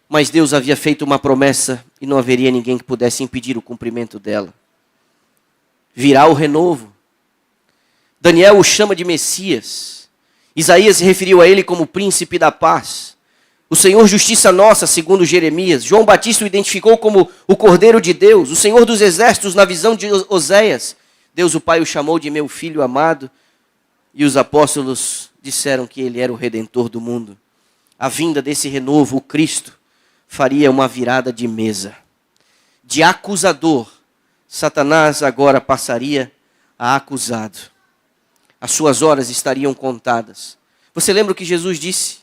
mas Deus havia feito uma promessa e não haveria ninguém que pudesse impedir o cumprimento dela. Virá o renovo. Daniel o chama de Messias. Isaías se referiu a ele como príncipe da paz. O Senhor justiça nossa, segundo Jeremias. João Batista o identificou como o Cordeiro de Deus. O Senhor dos exércitos na visão de Oséias. Deus o Pai o chamou de meu filho amado. E os apóstolos disseram que ele era o Redentor do mundo. A vinda desse renovo, o Cristo, faria uma virada de mesa. De acusador, Satanás agora passaria a acusado. As suas horas estariam contadas. Você lembra o que Jesus disse?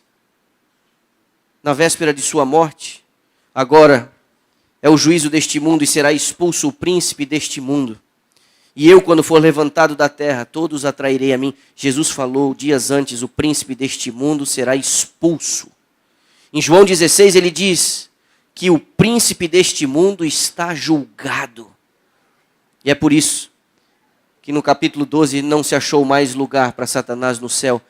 Na véspera de sua morte, agora é o juízo deste mundo e será expulso o príncipe deste mundo. E eu, quando for levantado da terra, todos atrairei a mim. Jesus falou dias antes, o príncipe deste mundo será expulso. Em João 16 ele diz que o príncipe deste mundo está julgado. E é por isso que no capítulo 12 não se achou mais lugar para Satanás no céu.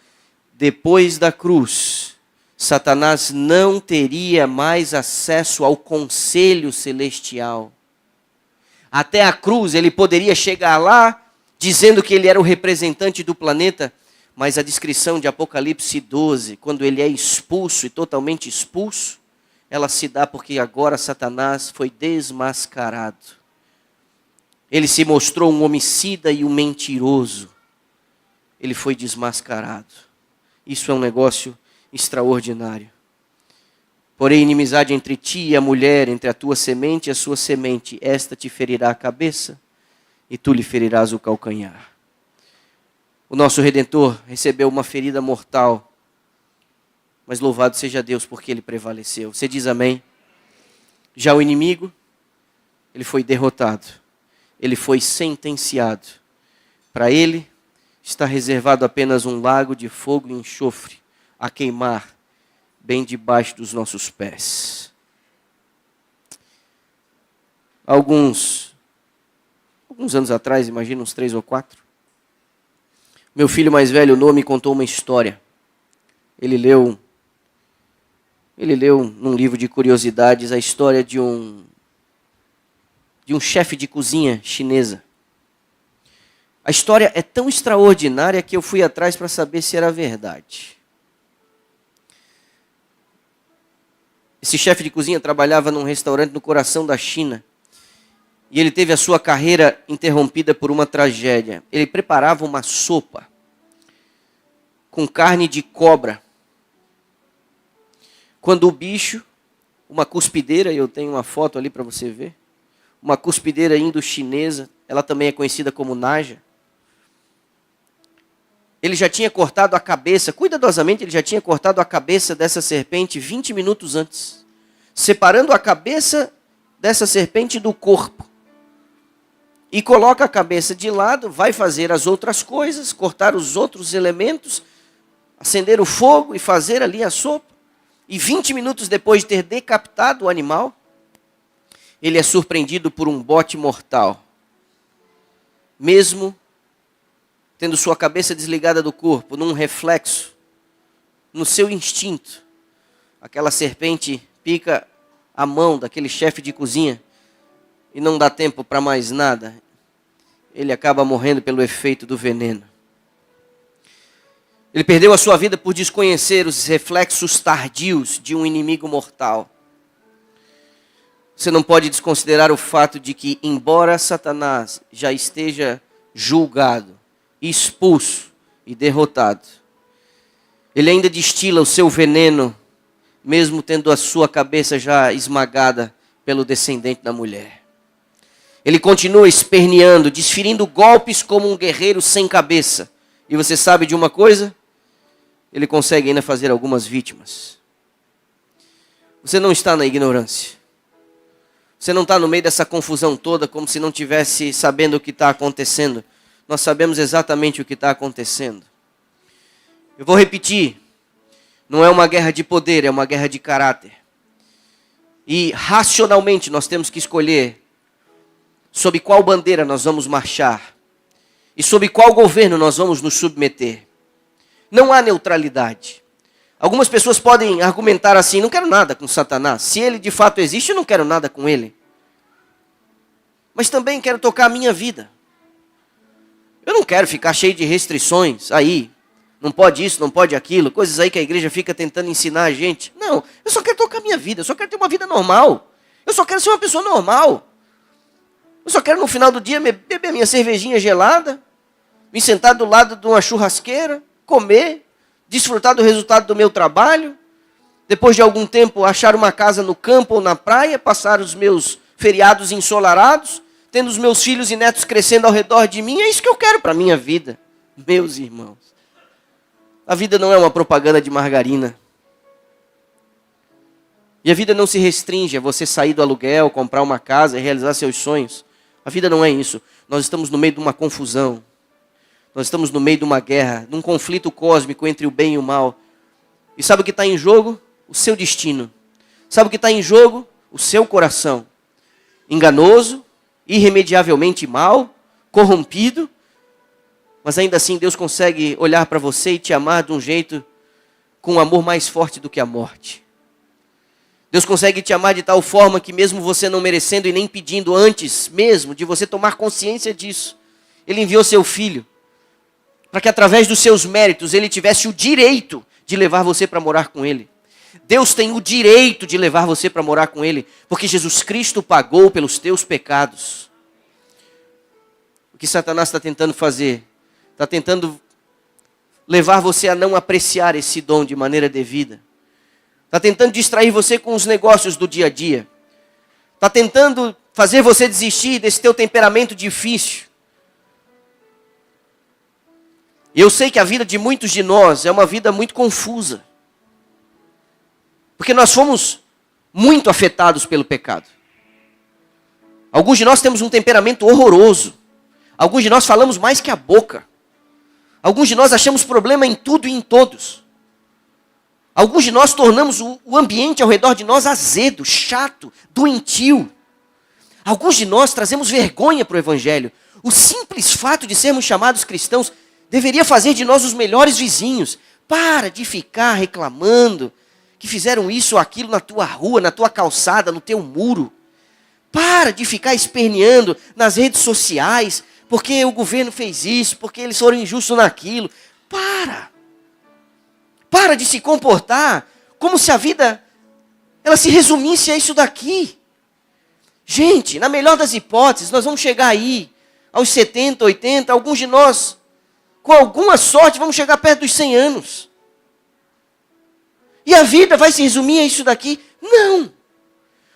Depois da cruz, Satanás não teria mais acesso ao conselho celestial. Até a cruz ele poderia chegar lá dizendo que ele era o representante do planeta, mas a descrição de Apocalipse 12, quando ele é expulso e totalmente expulso, ela se dá porque agora Satanás foi desmascarado. Ele se mostrou um homicida e um mentiroso. Ele foi desmascarado. Isso é um negócio extraordinário. Porém, inimizade entre ti e a mulher, entre a tua semente e a sua semente, esta te ferirá a cabeça e tu lhe ferirás o calcanhar. O nosso Redentor recebeu uma ferida mortal, mas louvado seja Deus porque ele prevaleceu. Você diz amém? Já o inimigo, ele foi derrotado, ele foi sentenciado. Para ele está reservado apenas um lago de fogo e enxofre a queimar bem debaixo dos nossos pés. Alguns anos atrás, imagina uns 3 ou 4, meu filho mais velho, Noah, me contou uma história. Ele leu num livro de curiosidades a história de um chefe de cozinha chinesa. A história é tão extraordinária que eu fui atrás para saber se era verdade. Esse chefe de cozinha trabalhava num restaurante no coração da China. E ele teve a sua carreira interrompida por uma tragédia. Ele preparava uma sopa com carne de cobra. Quando o bicho, uma cuspideira, eu tenho uma foto ali para você ver, uma cuspideira indo-chinesa, ela também é conhecida como naja. Ele já tinha cortado a cabeça, cuidadosamente ele já tinha cortado a cabeça dessa serpente 20 minutos antes, separando a cabeça dessa serpente do corpo. E coloca a cabeça de lado, vai fazer as outras coisas, cortar os outros elementos, acender o fogo e fazer ali a sopa. E 20 minutos depois de ter decapitado o animal, ele é surpreendido por um bote mortal. Mesmo tendo sua cabeça desligada do corpo, num reflexo, no seu instinto, aquela serpente pica a mão daquele chefe de cozinha e não dá tempo para mais nada. Ele acaba morrendo pelo efeito do veneno. Ele perdeu a sua vida por desconhecer os reflexos tardios de um inimigo mortal. Você não pode desconsiderar o fato de que, embora Satanás já esteja julgado, expulso e derrotado, ele ainda destila o seu veneno mesmo tendo a sua cabeça já esmagada pelo descendente da mulher. Ele continua esperneando, desferindo golpes como um guerreiro sem cabeça. E você sabe de uma coisa? Ele consegue ainda fazer algumas vítimas. Você não está na ignorância. Você não está no meio dessa confusão toda como se não tivesse sabendo o que está acontecendo. Nós sabemos exatamente o que está acontecendo. Eu vou repetir. Não é uma guerra de poder, é uma guerra de caráter. E racionalmente nós temos que escolher sob qual bandeira nós vamos marchar e sob qual governo nós vamos nos submeter. Não há neutralidade. Algumas pessoas podem argumentar assim: não quero nada com Satanás. Se ele de fato existe, eu não quero nada com ele. Mas também quero tocar a minha vida. Eu não quero ficar cheio de restrições aí. Não pode isso, não pode aquilo. Coisas aí que a igreja fica tentando ensinar a gente. Não, eu só quero tocar a minha vida. Eu só quero ter uma vida normal. Eu só quero ser uma pessoa normal. Eu só quero no final do dia beber minha cervejinha gelada, me sentar do lado de uma churrasqueira, comer, desfrutar do resultado do meu trabalho, depois de algum tempo achar uma casa no campo ou na praia, passar os meus feriados ensolarados, tendo os meus filhos e netos crescendo ao redor de mim. É isso que eu quero para a minha vida, meus irmãos. A vida não é uma propaganda de margarina. E a vida não se restringe a você sair do aluguel, comprar uma casa e realizar seus sonhos. A vida não é isso. Nós estamos no meio de uma confusão. Nós estamos no meio de uma guerra, de um conflito cósmico entre o bem e o mal. E sabe o que está em jogo? O seu destino. Sabe o que está em jogo? O seu coração. Enganoso, irremediavelmente mal, corrompido. Mas ainda assim Deus consegue olhar para você e te amar de um jeito, com um amor mais forte do que a morte. Deus consegue te amar de tal forma que mesmo você não merecendo e nem pedindo, antes mesmo de você tomar consciência disso, Ele enviou seu Filho, para que através dos seus méritos Ele tivesse o direito de levar você para morar com Ele. Deus tem o direito de levar você para morar com Ele, porque Jesus Cristo pagou pelos teus pecados. O que Satanás está tentando fazer? Está tentando levar você a não apreciar esse dom de maneira devida. Está tentando distrair você com os negócios do dia a dia. Está tentando fazer você desistir desse teu temperamento difícil. E eu sei que a vida de muitos de nós é uma vida muito confusa. Porque nós fomos muito afetados pelo pecado. Alguns de nós temos um temperamento horroroso. Alguns de nós falamos mais que a boca. Alguns de nós achamos problema em tudo e em todos. Alguns de nós tornamos o ambiente ao redor de nós azedo, chato, doentio. Alguns de nós trazemos vergonha para o Evangelho. O simples fato de sermos chamados cristãos deveria fazer de nós os melhores vizinhos. Para de ficar reclamando que fizeram isso ou aquilo na tua rua, na tua calçada, no teu muro. Para de ficar esperneando nas redes sociais, porque o governo fez isso, porque eles foram injustos naquilo. Para de se comportar como se a vida ela se resumisse a isso daqui. Gente, na melhor das hipóteses, nós vamos chegar aí aos 70, 80, alguns de nós, com alguma sorte, vamos chegar perto dos 100 anos. E a vida vai se resumir a isso daqui? Não.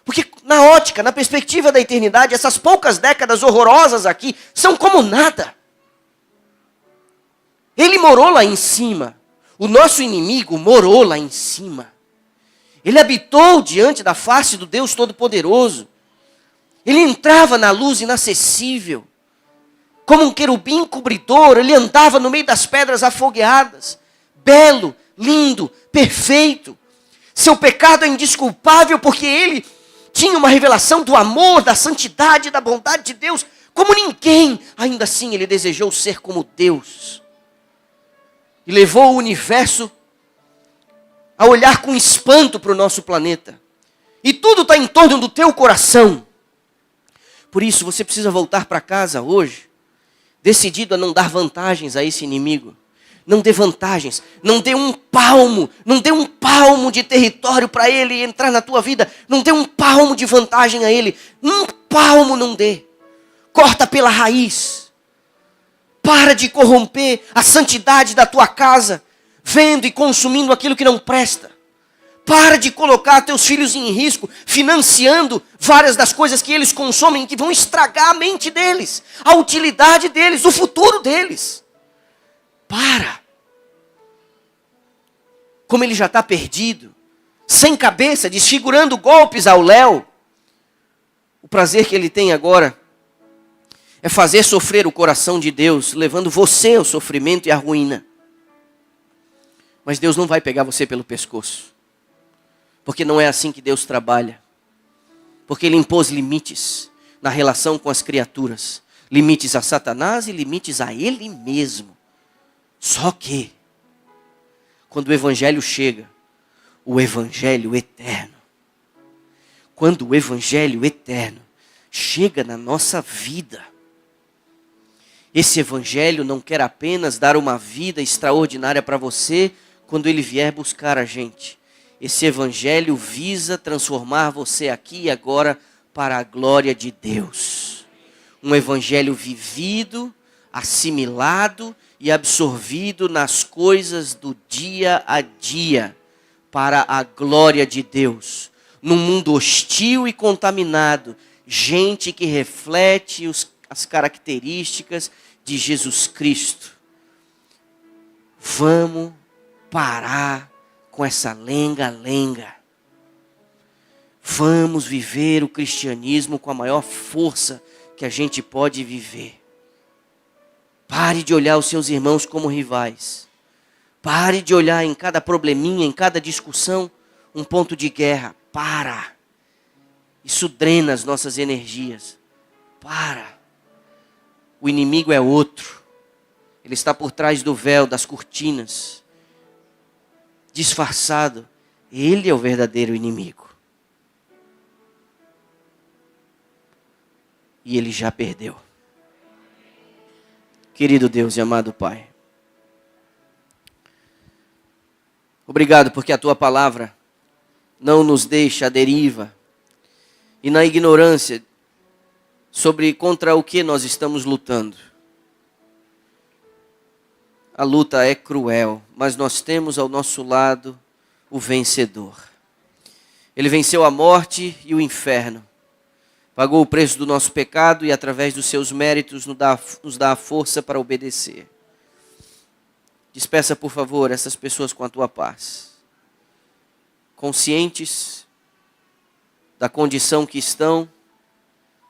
Porque na ótica, na perspectiva da eternidade, essas poucas décadas horrorosas aqui são como nada. Ele morou lá em cima. O nosso inimigo morou lá em cima. Ele habitou diante da face do Deus Todo-Poderoso. Ele entrava na luz inacessível. Como um querubim cobridor, ele andava no meio das pedras afogueadas. Belo, lindo, perfeito. Seu pecado é indesculpável porque ele tinha uma revelação do amor, da santidade, da bondade de Deus. Como ninguém, ainda assim ele desejou ser como Deus. E levou o universo a olhar com espanto para o nosso planeta. E tudo está em torno do teu coração. Por isso você precisa voltar para casa hoje, decidido a não dar vantagens a esse inimigo. Não dê vantagens, não dê um palmo de território para ele entrar na tua vida. Não dê um palmo de vantagem a ele. Um palmo não dê. Corta pela raiz. Para de corromper a santidade da tua casa, vendo e consumindo aquilo que não presta. Para de colocar teus filhos em risco, financiando várias das coisas que eles consomem, que vão estragar a mente deles, a utilidade deles, o futuro deles. Para. Como ele já está perdido, sem cabeça, desfigurando golpes ao léu, o prazer que ele tem agora é fazer sofrer o coração de Deus, levando você ao sofrimento e à ruína. Mas Deus não vai pegar você pelo pescoço. Porque não é assim que Deus trabalha. Porque Ele impôs limites na relação com as criaturas. Limites a Satanás e limites a Ele mesmo. Só que, quando o Evangelho chega, o Evangelho eterno. Quando o Evangelho eterno chega na nossa vida, esse Evangelho não quer apenas dar uma vida extraordinária para você quando ele vier buscar a gente. Esse Evangelho visa transformar você aqui e agora para a glória de Deus. Um Evangelho vivido, assimilado e absorvido nas coisas do dia a dia, para a glória de Deus. Num mundo hostil e contaminado, gente que reflete as características de Jesus Cristo. Vamos parar com essa lenga-lenga. Vamos viver o cristianismo com a maior força que a gente pode viver. Pare de olhar os seus irmãos como rivais. Pare de olhar em cada probleminha, em cada discussão, um ponto de guerra. Para. Isso drena as nossas energias. Para. O inimigo é outro. Ele está por trás do véu, das cortinas. Disfarçado. Ele é o verdadeiro inimigo. E ele já perdeu. Querido Deus e amado Pai, obrigado porque a Tua palavra não nos deixa à deriva e na ignorância sobre contra o que nós estamos lutando. A luta é cruel, mas nós temos ao nosso lado o vencedor. Ele venceu a morte e o inferno. Pagou o preço do nosso pecado e através dos seus méritos nos dá a força para obedecer. Despeça, por favor, essas pessoas com a Tua paz. Conscientes da condição que estão,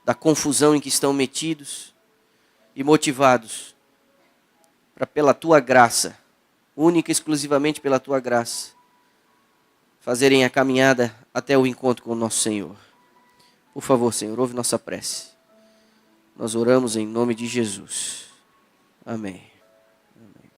da confusão em que estão metidos e motivados para, pela Tua graça, única e exclusivamente pela Tua graça, fazerem a caminhada até o encontro com o nosso Senhor. Por favor, Senhor, ouve nossa prece. Nós oramos em nome de Jesus. Amém.